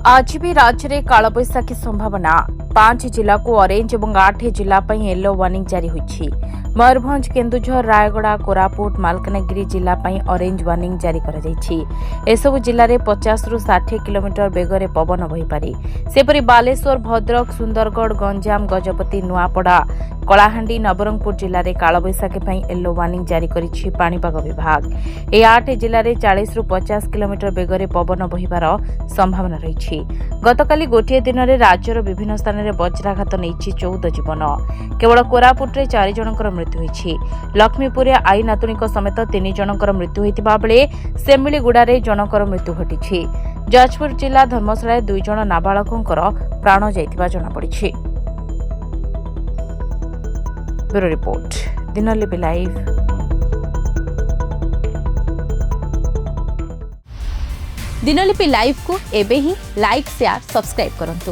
आज भी राज्य में कालबैशाखी संभावना 5 जिला को ऑरेंज और 8 जिला येलो वार्निंग जारी होईछि। मयूरभंज, केन्दुझर, रायगड़ा, कोरापुट, मालकानगिरी जिला ऑरेंज वार्निंग जारी करा जायछि। एसबु जिले में 50 ରୁ 60 किलोमीटर बेगरे पवन बहिपारे। सेपरि बालेश्वर, भद्रक, सुंदरगढ़, गंजाम, गजपति, नुआपड़ा, कलाहांडी, नवरंगपुर जिले में कालबैशाखी येलो वार्निंग जारी करिछि पाणीपाग विभाग। ए 8 जिले में 40 ରୁ 50 किलोमीटर बेगरे पवन बहिबार संभावना रही। गतकाली गोटे दिन में राज्यर विभिन्न स्थान में वज्राघात नहीं 14 जीवन। केवल कोरापुटे 4 जनकर मृत्यु होईछि। लक्ष्मीपुर आई नातुणी समेत 3 जनकर मृत्यु होइतिबा बेले सेमिलीगुड़ारे जनकर मृत्यु घटिछि। जाजपुर जिला धर्मशाला 2 जन नाबालकंकर प्राण जाइतिबा जणापड़िछि। Bureau report, Dinalipi live. Dinalipi live को एबे ही लाइक, शेयर, सब्सक्राइब करंतु।